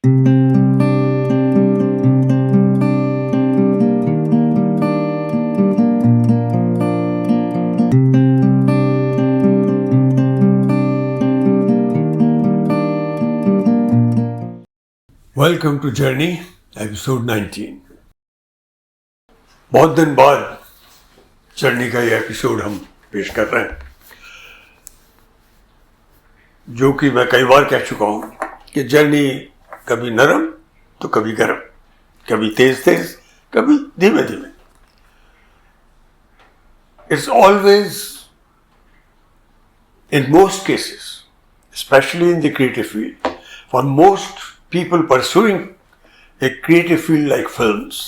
Welcome to journey episode 19। बहुत दिन बाद जर्नी का ये एपिसोड हम पेश कर रहे हैं, जो कि मैं कई बार कह चुका हूँ कि जर्नी कभी नरम तो कभी गर्म, कभी तेज तेज, कभी धीमे धीमे। It's always, in most cases, especially in the creative field, for most people pursuing a creative field like films,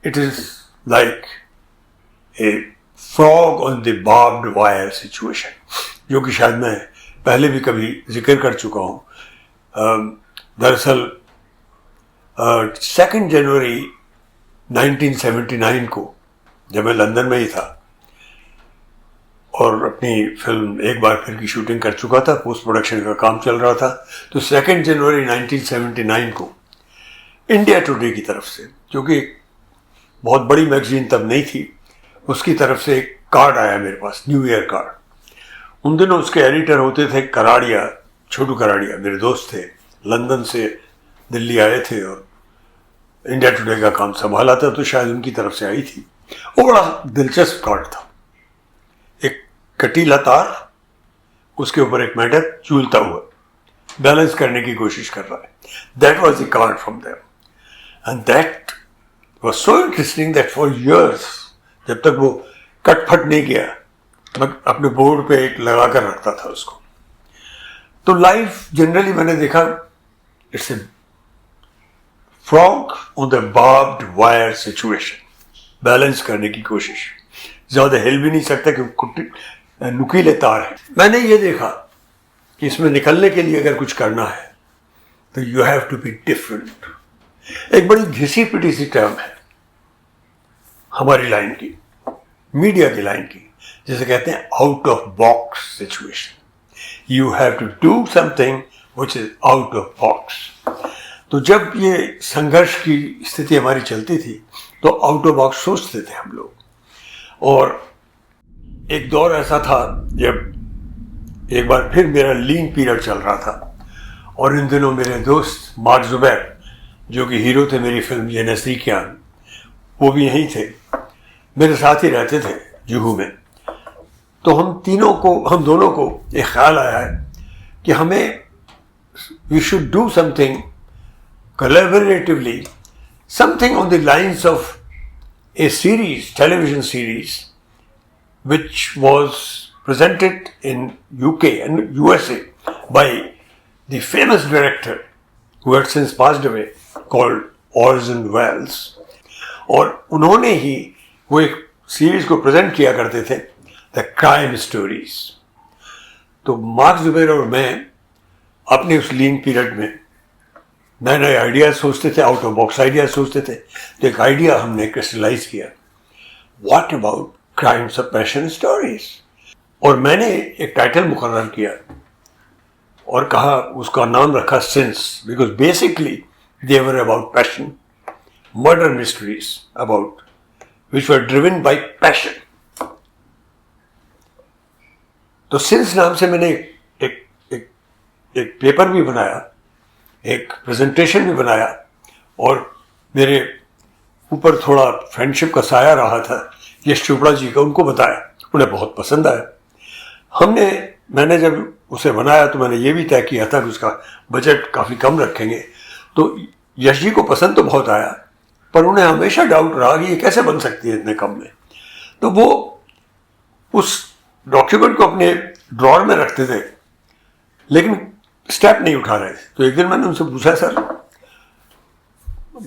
it is like a frog on the barbed wire situation, जो कि शायद मैं पहले भी कभी जिक्र कर चुका हूँ। दरअसल 2 जनवरी 1979 को जब मैं लंदन में ही था और अपनी फिल्म एक बार फिर की शूटिंग कर चुका था, पोस्ट प्रोडक्शन का काम चल रहा था, तो 2 जनवरी 1979 को इंडिया टुडे की तरफ से, जो कि बहुत बड़ी मैगजीन तब नहीं थी, उसकी तरफ से एक कार्ड आया मेरे पास, न्यू ईयर कार्ड। उन दिनों उसके एडिटर होते थे कराड़िया, छोटू कराड़िया, मेरे दोस्त थे, लंदन से दिल्ली आए थे और इंडिया टुडे का काम संभाला था, तो शायद उनकी तरफ से आई थी। वो बड़ा दिलचस्प कार्ड था, एक कटीला तार, उसके ऊपर एक मेंढक झूलता हुआ बैलेंस करने की कोशिश कर रहा है। That was the card from them and that was so interesting that for years, जब तक वो कटफट नहीं गया, मैं अपने बोर्ड पे एक लगा कर रखता था उसको। तो लाइफ जनरली मैंने देखा, it's a frog on the barbed wire situation, balance करने की कोशिश, ज्यादा हिल भी नहीं सकता क्योंकि नुकीले तार है। मैंने ये देखा कि इसमें निकलने के लिए अगर कुछ करना है तो you have to be different. एक बड़ी घिसी पिटी सी टर्म है हमारी लाइन की, मीडिया की लाइन की, जिसे कहते हैं out of box situation. You have to do something which is out of box. तो जब ये संघर्ष की स्थिति हमारी चलती थी तो आउट ऑफ बॉक्स सोचते थे हम लोग। और एक दौर ऐसा था जब एक बार फिर मेरा लीन पीरियड चल रहा था और इन दिनों मेरे दोस्त मार्क जुबैर, जो कि हीरो थे मेरी फिल्म ये नज़दीकियान, वो भी यहीं थे, मेरे साथ ही रहते थे जुहू में। तो हम दोनों को एक ख्याल आया है कि हमें we should do something collaboratively, something on the lines of a series, television series, which was presented in UK and USA by the famous director who had since passed away, called Orson Welles. और उन्होंने ही वो एक series को present किया करते थे, the crime stories. तो mark Zubair और मैं अपने उस लीन पीरियड में नए नए आइडियाज सोचते थे, आउट ऑफ बॉक्स आइडियाज सोचते थे। तो एक आइडिया हमने क्रिस्टलाइज किया, what about crimes of passion stories. और मैंने एक टाइटल मुकर्रर किया और कहा, उसका नाम रखा since, because basically they were about passion, murder mysteries about which were driven by passion. तो सिंस नाम से मैंने एक पेपर भी बनाया, एक प्रेजेंटेशन भी बनाया और मेरे ऊपर थोड़ा फ्रेंडशिप का साया रहा था यश चोपड़ा जी का, उनको बताया, उन्हें बहुत पसंद आया। मैंने जब उसे बनाया तो मैंने ये भी तय किया था कि उसका बजट काफ़ी कम रखेंगे। तो यश जी को पसंद तो बहुत आया, पर उन्हें हमेशा डाउट रहा कि ये कैसे बन सकती है इतने कम में। तो वो उस डॉक्यूमेंट को अपने ड्रॉर में रखते थे, लेकिन स्टेप नहीं उठा रहे थे। तो एक दिन मैंने उनसे पूछा, सर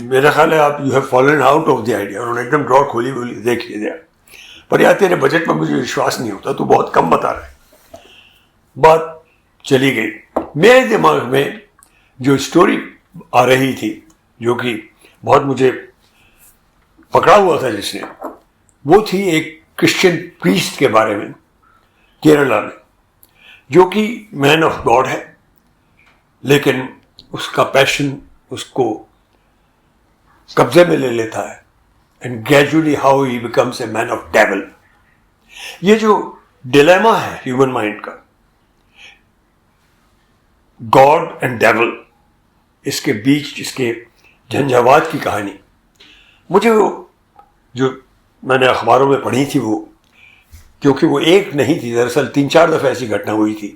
मेरा ख्याल है आप you have fallen out of the idea. उन्होंने एकदम ड्रॉर खोली, बोली देख लिया, पर यार तेरे बजट में मुझे विश्वास नहीं होता, तू बहुत कम बता रहा है। बात चली गई। मेरे दिमाग में जो स्टोरी आ रही थी, जो कि बहुत मुझे पकड़ा हुआ था जिसने, वो थी एक क्रिश्चियन प्रीस्ट के बारे में केरला में, जो कि मैन ऑफ गॉड है, लेकिन उसका पैशन उसको कब्जे में ले लेता है, and gradually how he becomes a man of devil. ये जो डिलेमा है ह्यूमन माइंड का, गॉड एंड डेविल, इसके बीच इसके झंझावात की कहानी, मुझे वो जो मैंने अखबारों में पढ़ी थी, वो क्योंकि वो एक नहीं थी, दरअसल 3-4 दफ़े ऐसी घटना हुई थी,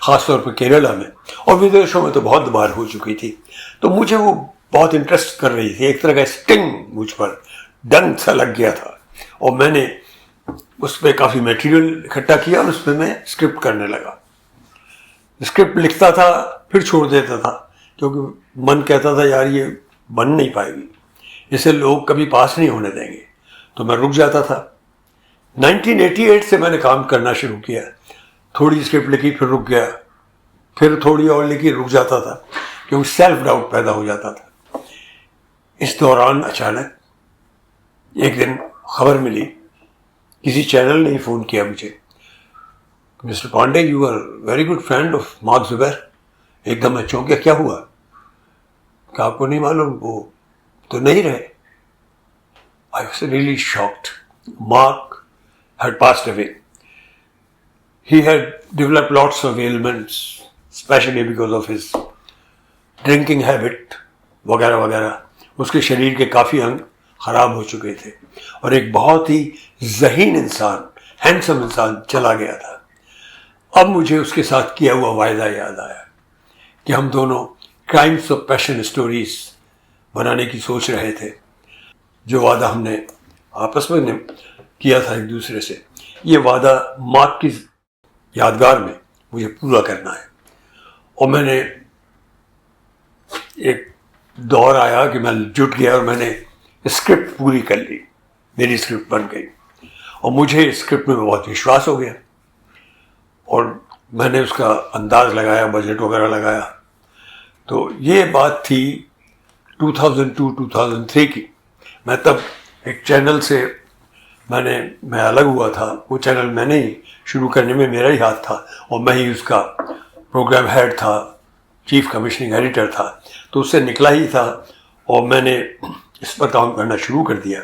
ख़ासतौर पर केरला में, और विदेशों में तो बहुत बार हो चुकी थी। तो मुझे वो बहुत इंटरेस्ट कर रही थी, एक तरह का स्टिंग मुझ पर डंक सा लग गया था, और मैंने उस पर काफ़ी मटेरियल इकट्ठा किया और उस पर मैं स्क्रिप्ट करने लगा। स्क्रिप्ट लिखता था फिर छोड़ देता था, क्योंकि मन कहता था यार ये बन नहीं पाएगी, इसे लोग कभी पास नहीं होने देंगे, तो मैं रुक जाता था। 1988 से मैंने काम करना शुरू किया, थोड़ी स्क्रिप्ट लिखी फिर रुक गया, फिर थोड़ी और लिखी रुक जाता था, क्योंकि सेल्फ डाउट पैदा हो जाता था। इस दौरान अचानक एक दिन खबर मिली, किसी चैनल ने ही फ़ोन किया मुझे, mister Pandey you are very good friend of Mark Zubair. एकदम मैं चौंक गया, क्या हुआ? क्या आपको नहीं मालूम, वो तो नहीं रहे। I was really shocked. Mark had passed away. He had developed lots of ailments, especially because of his drinking habit वगैरह वगैरह। उसके शरीर के काफ़ी अंग खराब हो चुके थे, और एक बहुत ही ज़हीन इंसान, हैंडसम इंसान चला गया था। अब मुझे उसके साथ किया हुआ वायदा याद आया कि हम दोनों क्राइम्स ऑफ पैशन स्टोरीज बनाने की सोच रहे थे। जो वादा हमने आपस में किया था एक दूसरे से, ये वादा मार्क की यादगार में मुझे पूरा करना है। और मैंने एक दौर आया कि मैं जुट गया और मैंने स्क्रिप्ट पूरी कर ली, मेरी स्क्रिप्ट बन गई, और मुझे स्क्रिप्ट में बहुत विश्वास हो गया, और मैंने उसका अंदाज लगाया, बजट वगैरह लगाया। तो ये बात थी 2002-2003 की। मैं तब एक चैनल से मैं अलग हुआ था। वो चैनल मैंने ही शुरू करने में मेरा ही हाथ था, और मैं ही उसका प्रोग्राम हेड था, चीफ कमिश्निंग एडिटर था, तो उससे निकला ही था, और मैंने इस पर काम करना शुरू कर दिया।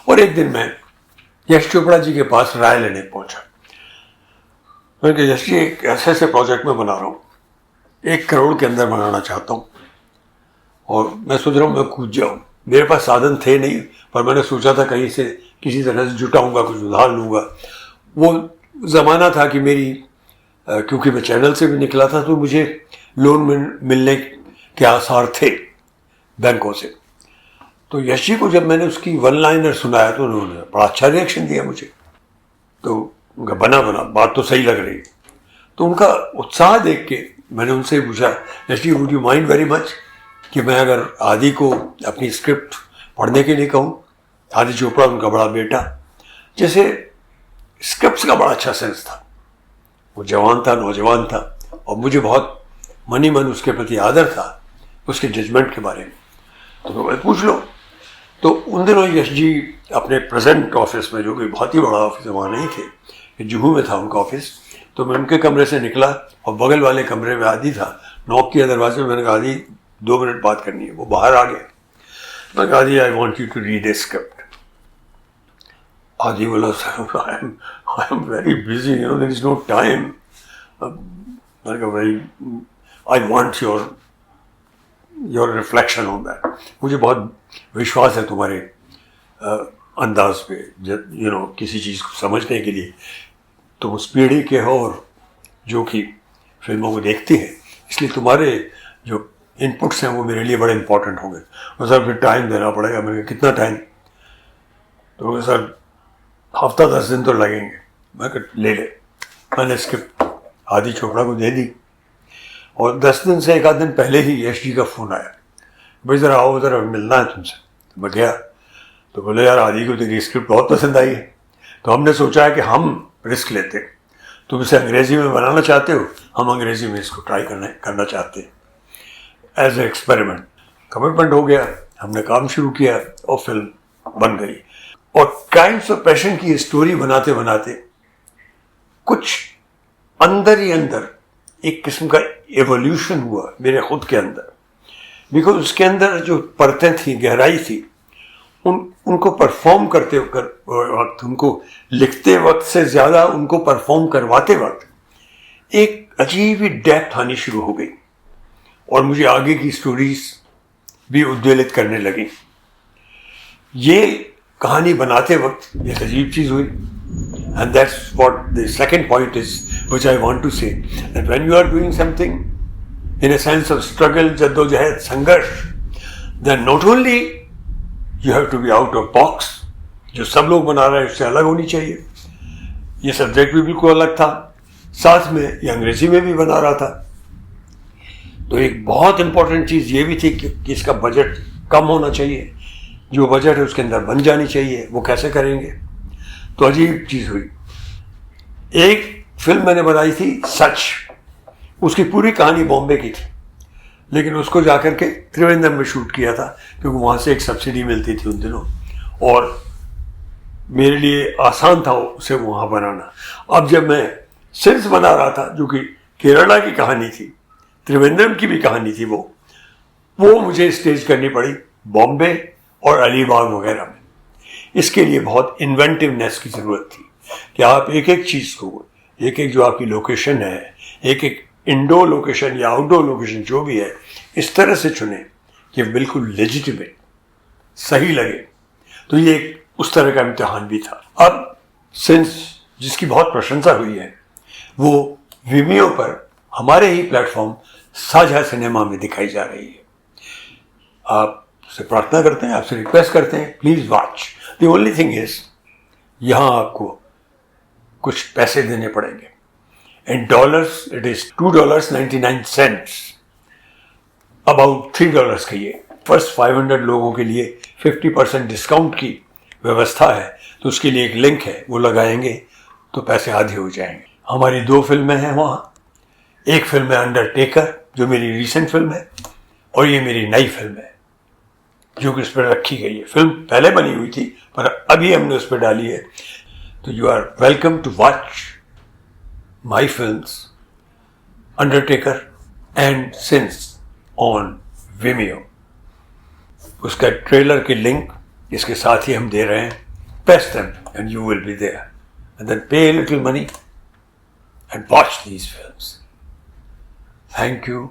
और एक दिन मैं यश चोपड़ा जी के पास राय लेने पहुंचा। मैंने कहा, यश जी एक ऐसे प्रोजेक्ट में बना रहा हूँ, 1 करोड़ के अंदर बनाना चाहता हूँ, और मैं सोच रहा हूँ मैं कूद जाऊँ। मेरे पास साधन थे नहीं, पर मैंने सोचा था कहीं से किसी तरह से जुटाऊंगा, कुछ उधार लूँगा। वो ज़माना था कि मेरी क्योंकि मैं चैनल से भी निकला था, तो मुझे लोन मिलने के आसार थे बैंकों से। तो यश जी को जब मैंने उसकी 1 लाइनर सुनाया, तो उन्होंने बड़ा अच्छा रिएक्शन दिया मुझे। तो उनका बना बात तो सही लग रही। तो उनका उत्साह देख के मैंने उनसे पूछा, Yash ji would you mind very much कि मैं अगर आदि को अपनी स्क्रिप्ट पढ़ने के लिए कहूँ? आदि चोपड़ा उनका बड़ा बेटा, जैसे स्क्रिप्ट्स का बड़ा अच्छा सेंस था, वो जवान था, नौजवान था, और मुझे बहुत मनी मन उसके प्रति आदर था, उसके जजमेंट के बारे में। तो मैं पूछ लो। तो उन दिनों यश जी अपने प्रेजेंट ऑफिस में, जो कि बहुत ही बड़ा ऑफिस वहाँ नहीं थे, जुहू में था उनका ऑफिस, तो मैं उनके कमरे से निकला, और बगल वाले कमरे में आदि था। नॉक किया दरवाजे में, मैंने कहा आदि 2 मिनट बात करनी है। वो बाहर आ गया। मैं कहा Adi I want you to read a script. Adi बोला, I am very busy, you know there is no time. मैंने कहा भाई, I want your reflection on that. मुझे बहुत विश्वास है तुम्हारे अंदाज पे, यू नो, किसी चीज़ को समझने के लिए। तुम उस पीढ़ी के हो और जो कि फिल्मों को देखती है, इसलिए तुम्हारे जो इनपुट्स हैं वो मेरे लिए बड़े इंपॉर्टेंट होंगे। और सर फिर टाइम देना पड़ेगा। मैंने कहा कितना टाइम? तो सर हफ्ता 10 दिन तो लगेंगे। मैं कहा ले ले। मैंने स्क्रिप्ट आदि चोपड़ा को दे दी, और 10 दिन से 1 आध दिन पहले ही यश जी का फ़ोन आया, भाई ज़रा आओ, ज़रा मिलना है तुमसे। तो मैं गया, तो बोले यार आदि को तेरी स्क्रिप्ट बहुत पसंद आई है, तो हमने सोचा है कि हम रिस्क लेते हैं। तुम इसे अंग्रेज़ी में बनाना चाहते हो, हम अंग्रेज़ी में इसको ट्राई करना चाहते हैं एज ए एक्सपेरिमेंट। कमिटमेंट हो गया, हमने काम शुरू किया, और फिल्म बन गई। और क्राइम्स ऑफ पैशन की स्टोरी बनाते बनाते कुछ अंदर ही अंदर एक किस्म का एवोल्यूशन हुआ मेरे खुद के अंदर। बिकॉज उसके अंदर जो परतें थी, गहराई थी, उनको परफॉर्म करते वक्त, उनको लिखते वक्त से ज़्यादा उनको परफॉर्म करवाते वक्त एक अजीब ही डेप्थ आनी शुरू हो गई और मुझे आगे की स्टोरीज भी उद्वेलित करने लगी। ये कहानी बनाते वक्त एक अजीब चीज़ हुई, and that's what the second point is which I want to say, that when you are doing something in a sense of struggle, जद्दोजहद, संघर्ष, then not only you have to be out of box, जो सब लोग बना रहे हैं उससे अलग होनी चाहिए। ये सब्जेक्ट भी बिल्कुल अलग था, साथ में ये अंग्रेजी में भी बना रहा था। तो एक बहुत इंपॉर्टेंट चीज़ ये भी थी कि इसका बजट कम होना चाहिए, जो बजट है उसके अंदर बन जानी चाहिए। वो कैसे करेंगे? तो अजीब चीज़ हुई। एक फिल्म मैंने बनाई थी सच, उसकी पूरी कहानी बॉम्बे की थी, लेकिन उसको जाकर के त्रिवेंद्रम में शूट किया था, क्योंकि वहाँ से एक सब्सिडी मिलती थी उन दिनों और मेरे लिए आसान था उसे वहाँ बनाना। अब जब मैं सिंस बना रहा था, जो कि केरला की कहानी थी, त्रिवेंद्रम की भी कहानी थी, वो मुझे स्टेज करनी पड़ी बॉम्बे और अलीबाग वगैरह में। इसके लिए बहुत इन्वेंटिवनेस की ज़रूरत थी कि आप एक एक चीज़ को, एक एक जो आपकी लोकेशन है, एक एक इंडोर लोकेशन या आउटडोर लोकेशन जो भी है, इस तरह से चुने कि बिल्कुल लेजिटिमेट, सही लगे। तो ये एक उस तरह का इम्तिहान भी था। अब सिंस जिसकी बहुत प्रशंसा हुई है, वो विमियो पर हमारे ही प्लेटफॉर्म साझा सिनेमा में दिखाई जा रही है। आपसे प्रार्थना करते हैं, आपसे रिक्वेस्ट करते हैं, please watch. The only thing is, यहाँ आपको कुछ पैसे देने पड़ेंगे। In dollars it is $2.99, about $3 का ये। फर्स्ट 500 लोगों के लिए 50% डिस्काउंट की व्यवस्था है, तो उसके लिए एक लिंक है, वो लगाएंगे तो पैसे आधे हो जाएंगे। हमारी 2 फिल्में हैं वहाँ। एक फिल्म है अंडरटेकर, जो मेरी रीसेंट फिल्म है, और ये मेरी नई फिल्म है जो कि उस पर रखी गई है। फिल्म पहले बनी हुई थी पर अभी हमने उस पर डाली है। तो you are welcome to watch my films undertaker and sins on Vimeo. उसका ट्रेलर के लिंक इसके साथ ही हम दे रहे हैं। Press them and you will be there, and then pay a little money and watch these films. Thank you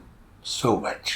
so much.